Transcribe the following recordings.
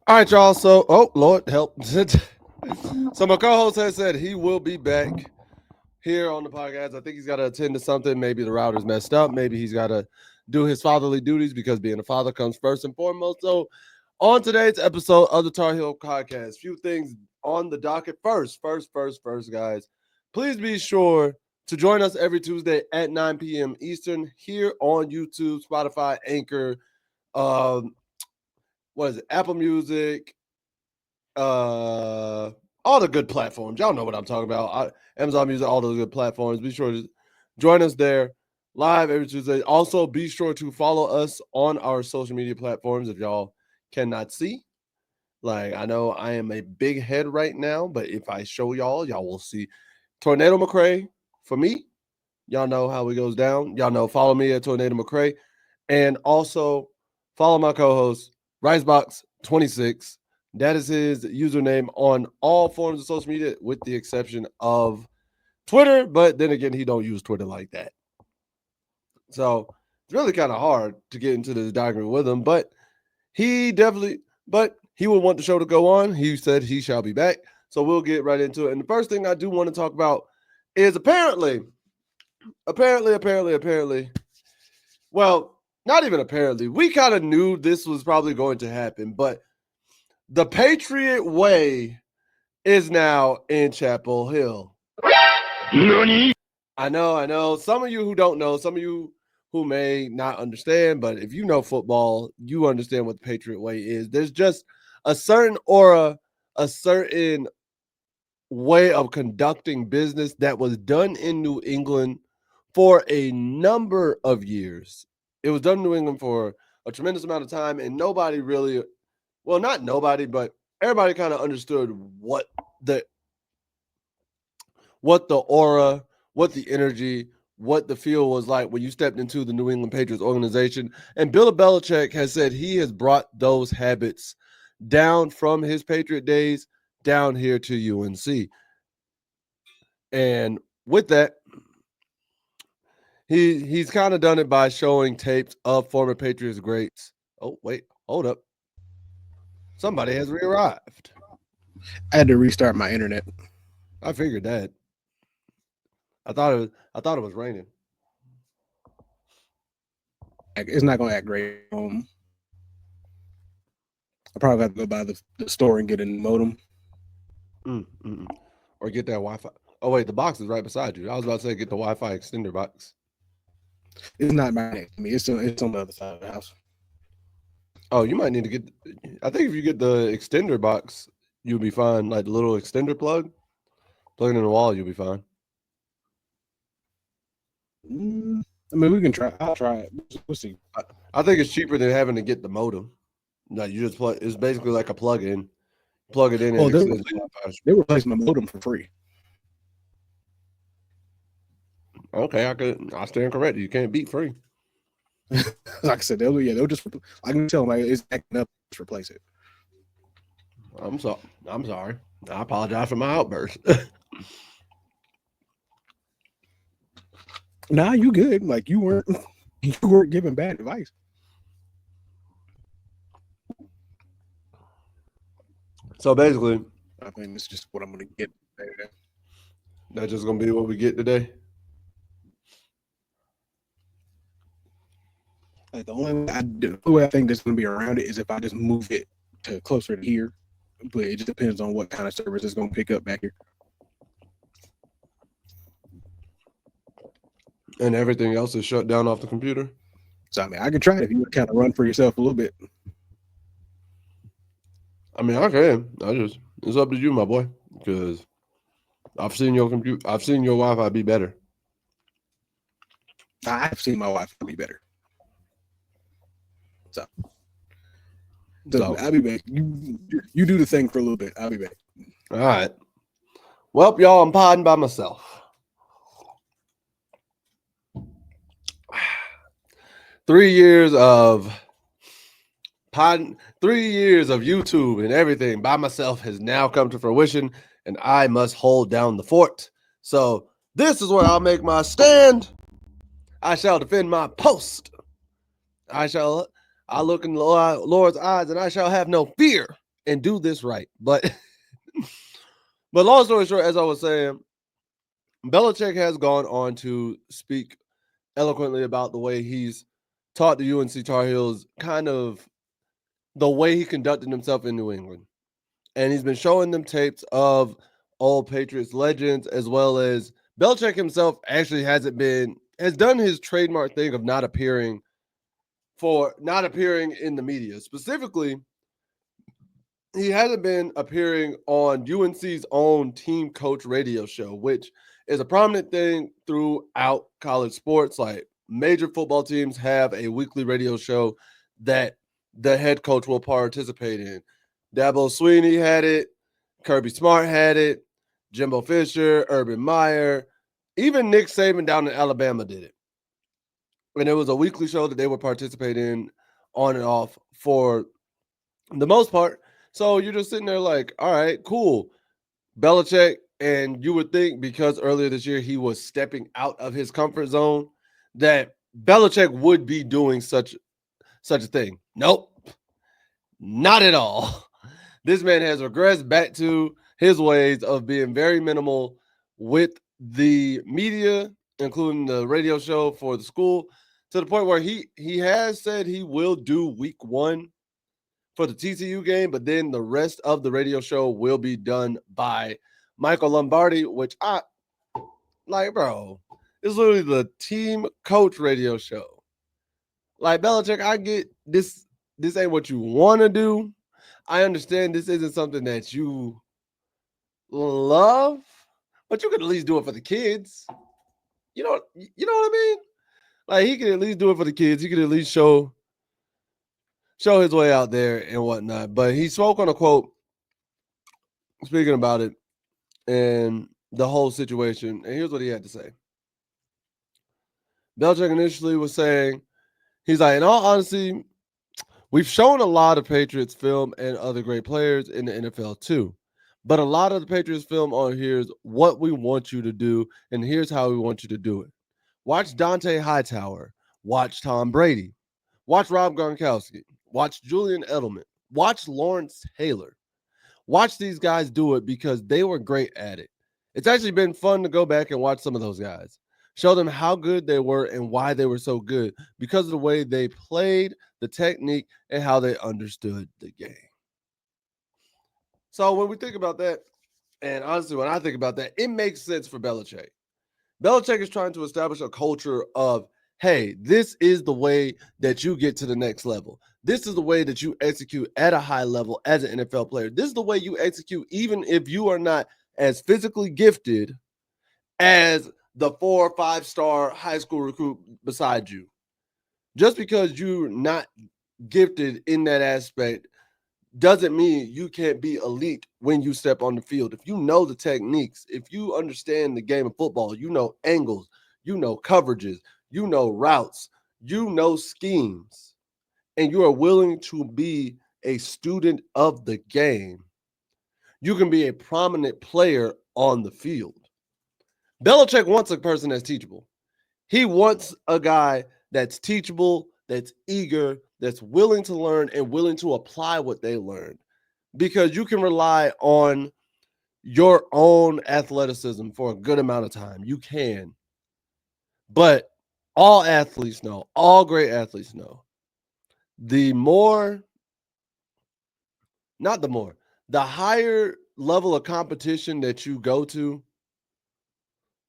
All right, y'all. So, oh Lord, help! So my co-host has said he will be back here on the podcast. I think he's got to attend to something. Maybe the router's messed up. Maybe he's got to do his fatherly duties because being a father comes first and foremost. So, on today's episode of the Tar Heel Podcast, few things on the docket. First, guys, please be sure to join us every Tuesday at 9 p.m. Eastern here on YouTube, Spotify, Anchor, um, what is it, Apple Music, all the good platforms. Y'all know what I'm talking about. Amazon Music, all those good platforms. Be sure to join us there live every Tuesday. Also, be sure to follow us on our social media platforms if y'all cannot see. Like, I know I am a big head right now, but if I show y'all, y'all will see Tornado McCray for me. Y'all know how it goes down. Y'all know, follow me at Tornado McCray. And also follow my co-host, Ricebox26. That is his username on all forms of social media, with the exception of Twitter. But then again, he don't use Twitter like that. So it's really kind of hard to get into this diagram with him. But he would want the show to go on. He said he shall be back. So we'll get right into it. And the first thing I do want to talk about is apparently, well, not even apparently, we kind of knew this was probably going to happen, but the Patriot Way is now in Chapel Hill. Nani? I know. Some of you who don't know, some of you who may not understand, but if you know football, you understand what the Patriot Way is. There's just a certain aura, a certain way of conducting business that was done in New England for a number of years. It was done in New England for a tremendous amount of time, and nobody really, well, not nobody, but everybody kind of understood what the aura, what the energy, what the feel was like when you stepped into the New England Patriots organization. And Bill Belichick has said he has brought those habits down from his Patriot days down here to UNC. And with that, he's kind of done it by showing tapes of former Patriots greats. Oh, wait, hold up. Somebody has re-arrived. I had to restart my internet. I figured that. I thought it was raining. It's not going to act great. I probably have to go by the store and get a modem. Or get that Wi-Fi. Oh, wait, the box is right beside you. I was about to say get the Wi-Fi extender box. It's not right next to me. It's on the other side of the house. Oh, you might need to get, I think if you get the extender box, you'll be fine. Like the little extender plug it in the wall, you'll be fine. I mean, we can try. I'll try it. We'll see. I think it's cheaper than having to get the modem. No, you just plug. It's basically like a plug-in. Plug it in. Oh, they replaced my modem for free. Okay, I stand corrected. You can't beat free. Like I said, they'll just. I can tell them it's acting up. Just replace it. I'm sorry. I apologize for my outburst. Nah, you good. Like you weren't giving bad advice. So basically, I think it's just what I'm gonna get. That's just gonna be what we get today. Like the only way I think that's gonna be around it is if I just move it to closer to here. But it just depends on what kind of service it's gonna pick up back here. And everything else is shut down off the computer. So I mean, I could try it if you would kind of run for yourself a little bit. I mean, I can. It's up to you, my boy, because I've seen your computer. I've seen your Wi-Fi be better. I've seen my Wi-Fi be better. So I'll be back. You do the thing for a little bit. I'll be back. All right. Well, y'all, I'm podding by myself. 3 years of podding, 3 years of YouTube and everything by myself has now come to fruition, and I must hold down the fort. So this is where I'll make my stand. I shall defend my post. I look in the Lord's eyes, and I shall have no fear and do this right. But long story short, as I was saying, Belichick has gone on to speak eloquently about the way he's taught the UNC Tar Heels, kind of the way he conducted himself in New England. And he's been showing them tapes of old Patriots legends, as well as Belichick himself actually has done his trademark thing of not appearing in the media. Specifically, he hasn't been appearing on UNC's own team coach radio show, which is a prominent thing throughout college sports. Like, major football teams have a weekly radio show that the head coach will participate in. Dabo Sweeney had it, Kirby Smart had it, Jimbo Fisher, Urban Meyer, even Nick Saban down in Alabama did it. And it was a weekly show that they would participate in on and off for the most part. So you're just sitting there like, all right, cool. Belichick, and you would think because earlier this year he was stepping out of his comfort zone that Belichick would be doing such a thing. Nope, not at all. This man has regressed back to his ways of being very minimal with the media, including the radio show for the school, to the point where he has said he will do week 1 for the TCU game, but then the rest of the radio show will be done by Michael Lombardi, which I like, bro. It's literally the team coach radio show. Like, Belichick, I get this. This ain't what you want to do. I understand this isn't something that you love, but you could at least do it for the kids. You know what I mean? Like, he could at least do it for the kids. He could at least show his way out there and whatnot. But he spoke on a quote speaking about it and the whole situation. And here's what he had to say. Belichick initially was saying, he's like, in all honesty, we've shown a lot of Patriots film and other great players in the NFL too. But a lot of the Patriots film on here is what we want you to do, and here's how we want you to do it. Watch Dante Hightower. Watch Tom Brady. Watch Rob Gronkowski. Watch Julian Edelman. Watch Lawrence Taylor. Watch these guys do it because they were great at it. It's actually been fun to go back and watch some of those guys. Show them how good they were and why they were so good because of the way they played, the technique, and how they understood the game. So when we think about that, and honestly, when I think about that, it makes sense for Belichick. Belichick is trying to establish a culture of, hey, this is the way that you get to the next level. This is the way that you execute at a high level as an NFL player. This is the way you execute even if you are not as physically gifted as the 4- or 5-star high school recruit beside you. Just because you're not gifted in that aspect doesn't mean you can't be elite when you step on the field. If you know the techniques, if you understand the game of football, you know angles, you know coverages, you know routes, you know schemes, and you are willing to be a student of the game, you can be a prominent player on the field. Belichick wants a person that's teachable. He wants a guy that's teachable, that's eager, that's willing to learn and willing to apply what they learned. Because you can rely on your own athleticism for a good amount of time. You can. But all athletes know, all great athletes know, the higher level of competition that you go to,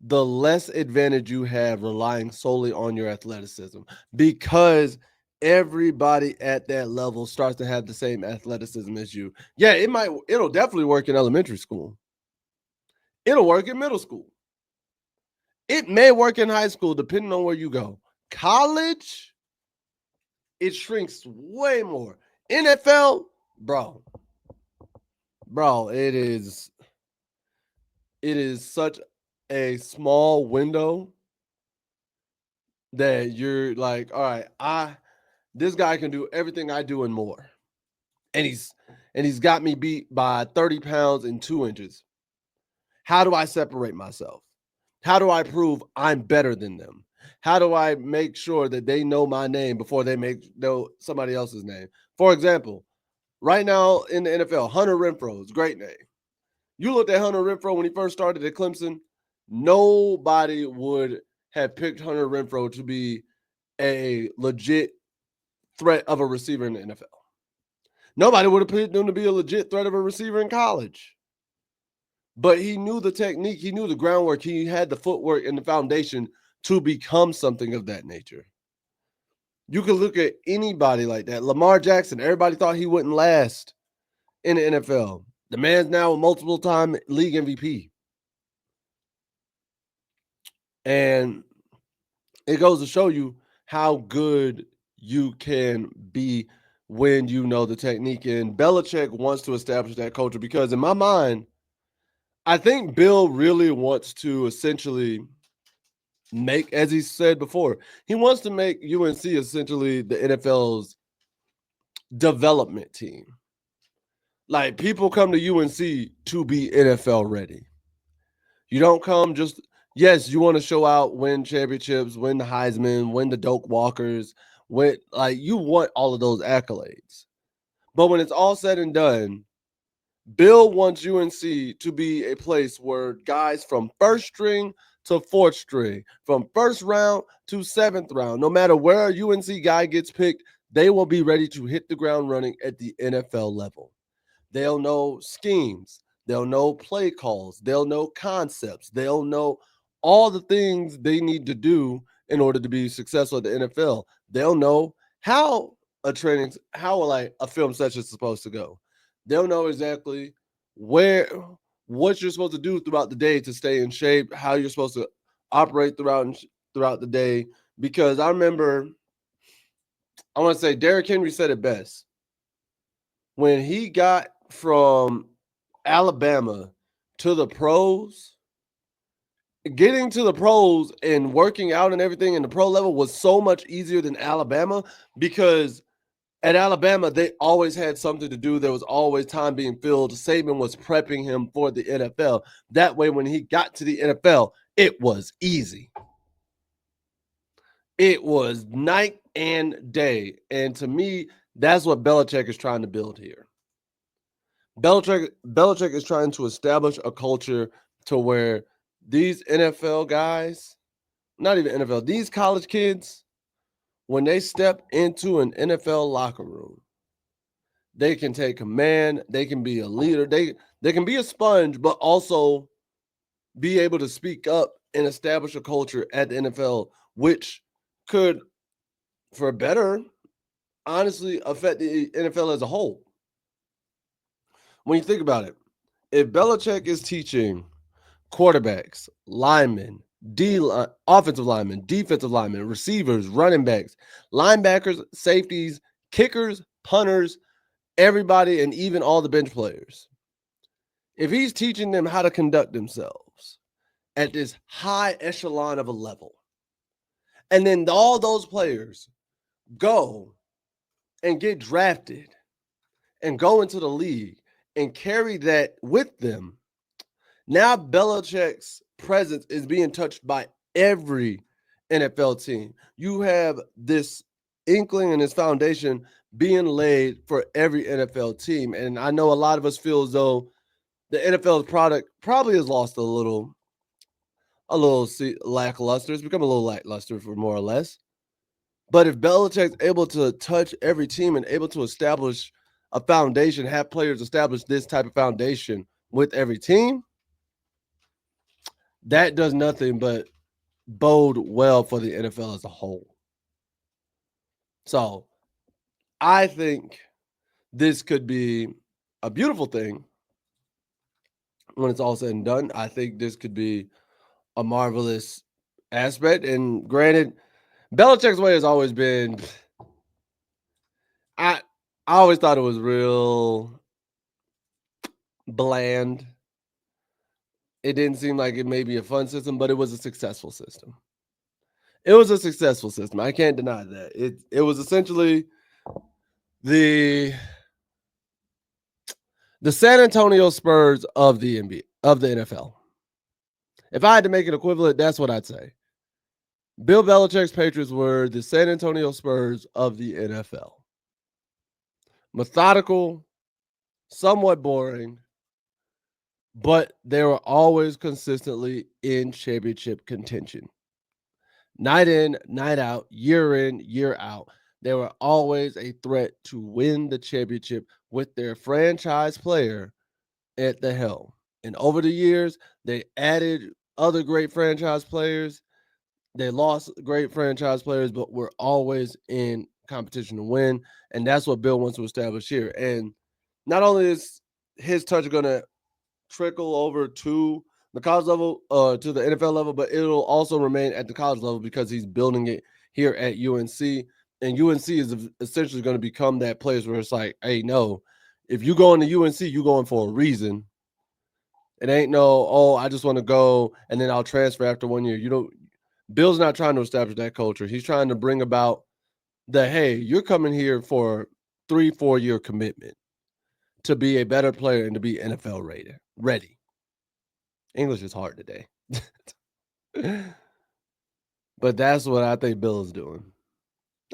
the less advantage you have relying solely on your athleticism, because everybody at that level starts to have the same athleticism as you. Yeah, it'll definitely work in elementary school. It'll work in middle school. It may work in high school, depending on where you go. College, it shrinks way more. NFL, bro, it is such a small window that you're like, all right, this guy can do everything I do and more. And he's got me beat by 30 pounds and 2 inches. How do I separate myself? How do I prove I'm better than them? How do I make sure that they know my name before they know somebody else's name? For example, right now in the NFL, Hunter Renfrow is a great name. You looked at Hunter Renfrow when he first started at Clemson, nobody would have picked Hunter Renfrow to be a legit threat of a receiver in the NFL. Nobody would have picked him to be a legit threat of a receiver in college. But he knew the technique, he knew the groundwork, he had the footwork and the foundation to become something of that nature. You can look at anybody like that. Lamar Jackson, everybody thought he wouldn't last in the NFL. The man's now a multiple-time league MVP. And it goes to show you how good you can be when you know the technique. And Belichick wants to establish that culture because in my mind, I think Bill really wants to essentially make, as he said before, he wants to make UNC essentially the NFL's development team. Like, people come to UNC to be NFL ready. You don't come just, yes, you want to show out, win championships, win the Heisman, win the Doak Walkers, win, like, you want all of those accolades. But when it's all said and done, Bill wants UNC to be a place where guys from first string to fourth string, from first round to seventh round, no matter where a UNC guy gets picked, they will be ready to hit the ground running at the NFL level. They'll know schemes. They'll know play calls. They'll know concepts. They'll know all the things they need to do in order to be successful at the NFL. They'll know how like a film session is supposed to go. They'll know exactly what you're supposed to do throughout the day to stay in shape, how you're supposed to operate throughout the day. Because I remember, I want to say Derrick Henry said it best. When he got from Alabama to the pros, getting to the pros and working out and everything in the pro level was so much easier than Alabama, because at Alabama, they always had something to do. There was always time being filled. Saban was prepping him for the NFL. That way, when he got to the NFL, it was easy. It was night and day. And to me, that's what Belichick is trying to build here. Belichick is trying to establish a culture to where these NFL guys, not even NFL, these college kids, when they step into an NFL locker room, they can take command, they can be a leader, they can be a sponge, but also be able to speak up and establish a culture at the NFL, which could, for better, honestly affect the NFL as a whole. When you think about it, if Belichick is teaching quarterbacks, linemen, offensive linemen, defensive linemen, receivers, running backs, linebackers, safeties, kickers, punters, everybody, and even all the bench players, if he's teaching them how to conduct themselves at this high echelon of a level, and then all those players go and get drafted and go into the league and carry that with them, now Belichick's presence is being touched by every NFL team. You have this inkling and this foundation being laid for every NFL team. And I know a lot of us feel as though the NFL's product probably has lost a little lackluster. It's become a little lackluster for more or less. But if Belichick's able to touch every team and able to establish a foundation, have players establish this type of foundation with every team, that does nothing but bode well for the NFL as a whole. So I think this could be a beautiful thing when it's all said and done. I think this could be a marvelous aspect. And granted, Belichick's way has always been, I always thought it was real bland. It didn't seem like it may be a fun system, but it was a successful system. It was a successful system. I can't deny that. It was essentially the San Antonio Spurs of the NBA, of the NFL. If I had to make an equivalent, that's what I'd say. Bill Belichick's Patriots were the San Antonio Spurs of the NFL. Methodical, somewhat boring, but they were always consistently in championship contention. Night in, night out, year in, year out. They were always a threat to win the championship with their franchise player at the helm. And over the years, they added other great franchise players. They lost great franchise players, but were always in competition to win. And that's what Bill wants to establish here. And not only is his touch going to trickle over to the college level, to the NFL level, but it'll also remain at the college level because he's building it here at UNC. And UNC is essentially going to become that place where it's like, hey, no, if you go into UNC, you going for a reason. It ain't no, oh, I just want to go and then I'll transfer after 1 year. You don't. Bill's not trying to establish that culture. He's trying to bring about the, hey, you're coming here for 3-4 year commitment to be a better player and to be NFL ready. English is hard today. But that's what I think Bill is doing.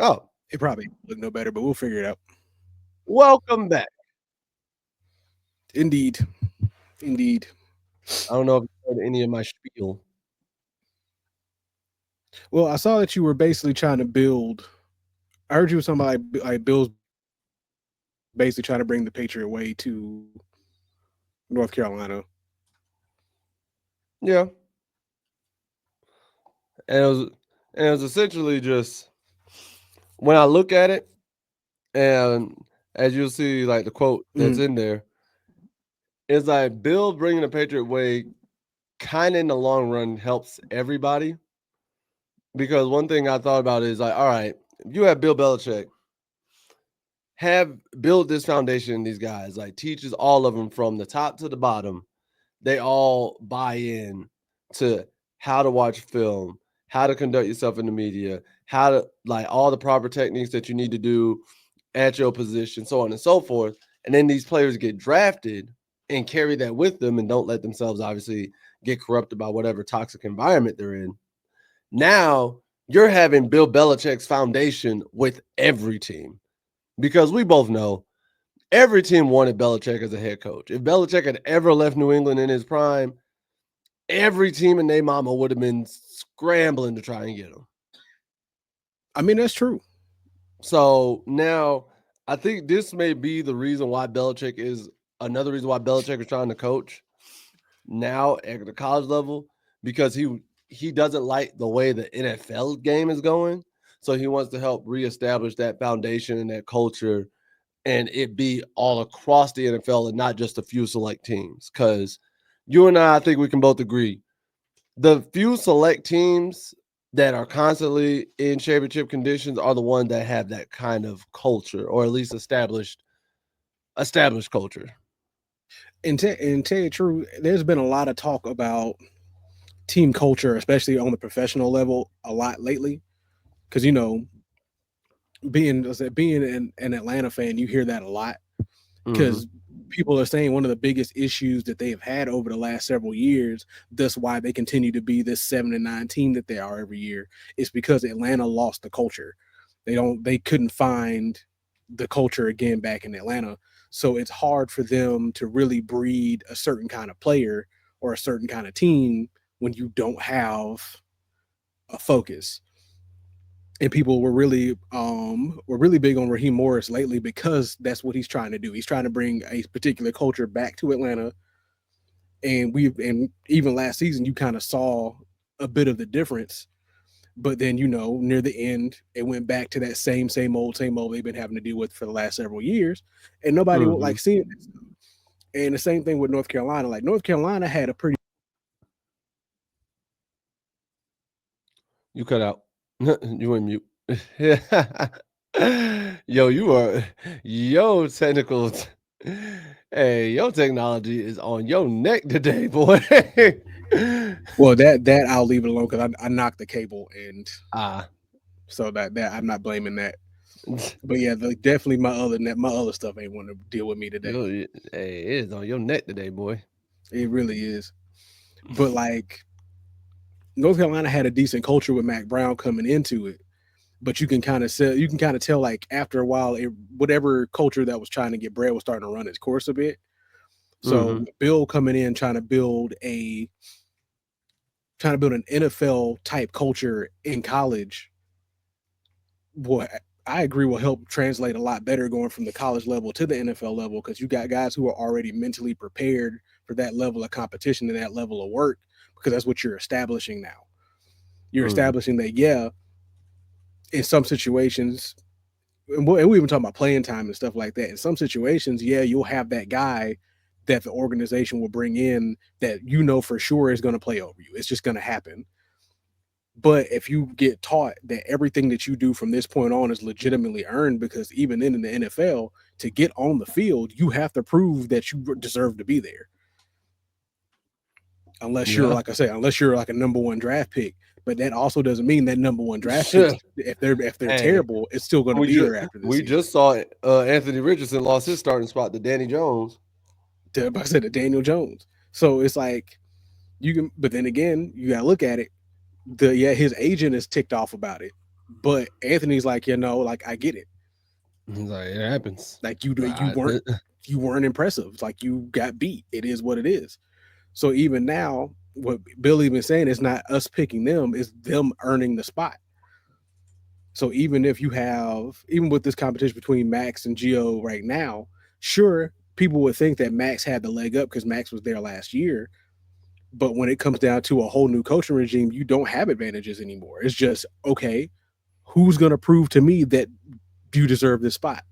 Oh, It probably look no better, but we'll figure it out. welcome back. Indeed. Indeed. I don't know if you heard any of my spiel. Well, I saw that you were basically trying to build. I heard you were somebody like Bill's basically trying to bring the Patriot way to North Carolina. Yeah. And it was essentially just when I look at it, and as you'll see, like the quote that's in there, it's like Bill bringing the Patriot way kind of in the long run helps everybody. Because one thing I thought about is like, all right, if you have Bill Belichick, have built this foundation in these guys, like teaches all of them from the top to the bottom. They all buy in to how to watch film, how to conduct yourself in the media, how to like all the proper techniques that you need to do at your position, so on and so forth. And then these players get drafted and carry that with them and don't let themselves obviously get corrupted by whatever toxic environment they're in. Now you're having Bill Belichick's foundation with every team because we both know every team wanted Belichick as a head coach. If Belichick had ever left New England in his prime, every team in their mama would have been scrambling to try and get him. I mean, that's true. So now I think this may be the reason why Belichick is another reason why Belichick is trying to coach now at the college level because he doesn't like the way the NFL game is going. So he wants to help reestablish that foundation and that culture and it be all across the NFL and not just a few select teams. Because you and I think we can both agree the few select teams that are constantly in championship conditions are the ones that have that kind of culture or at least established culture. And tell you the truth, there's been a lot of talk about team culture, especially on the professional level, a lot lately. Because being an Atlanta fan, you hear that a lot. Because people are saying one of the biggest issues that they have had over the last several years, that's why they continue to be this 7-9 team that they are every year, is because Atlanta lost the culture. They couldn't find the culture again back in Atlanta. So it's hard for them to really breed a certain kind of player or a certain kind of team when you don't have a focus. And people were really big on Raheem Morris lately because that's what he's trying to do. He's trying to bring a particular culture back to Atlanta. And even last season you kind of saw a bit of the difference. But then, near the end, it went back to that same old they've been having to deal with for the last several years. And nobody would like seeing it. And the same thing with North Carolina. Like North Carolina had a pretty. You cut out. You went mute. Yo, technical. Hey, your technology is on your neck today, boy. Well, that I'll leave it alone because I knocked the cable and so that I'm not blaming that. But yeah, definitely my other stuff ain't want to deal with me today. Hey, it is on your neck today, boy. It really is. But like North Carolina had a decent culture with Mac Brown coming into it, but you can kind of tell like after a while, whatever culture that was trying to get bred was starting to run its course a bit. So Bill coming in trying to build an NFL type culture in college, what I agree will help translate a lot better going from the college level to the NFL level, because you got guys who are already mentally prepared for that level of competition and that level of work, because that's what you're establishing now. You're establishing that, yeah, in some situations, and we even talk about playing time and stuff like that. In some situations, yeah, you'll have that guy that the organization will bring in that you know for sure is going to play over you. It's just going to happen. But if you get taught that everything that you do from this point on is legitimately earned, because even in the NFL, to get on the field, you have to prove that you deserve to be there. Unless you're, like I say, unless you're like a number one draft pick. But that also doesn't mean that number one draft pick, if they're terrible, it's still going to be there after this season. Just saw Anthony Richardson lost his starting spot to Danny Jones. I said to Daniel Jones. So it's like you can, but then again, you got to look at it. His agent is ticked off about it, but Anthony's like, like I get it. He's like, it happens. Like you weren't impressive. It's like you got beat. It is what it is. So even now, what Billy's been saying is not us picking them, is them earning the spot. So even with this competition between Max and Gio right now, sure, people would think that Max had the leg up because Max was there last year. But when it comes down to a whole new coaching regime, you don't have advantages anymore. It's just, okay, who's going to prove to me that you deserve this spot?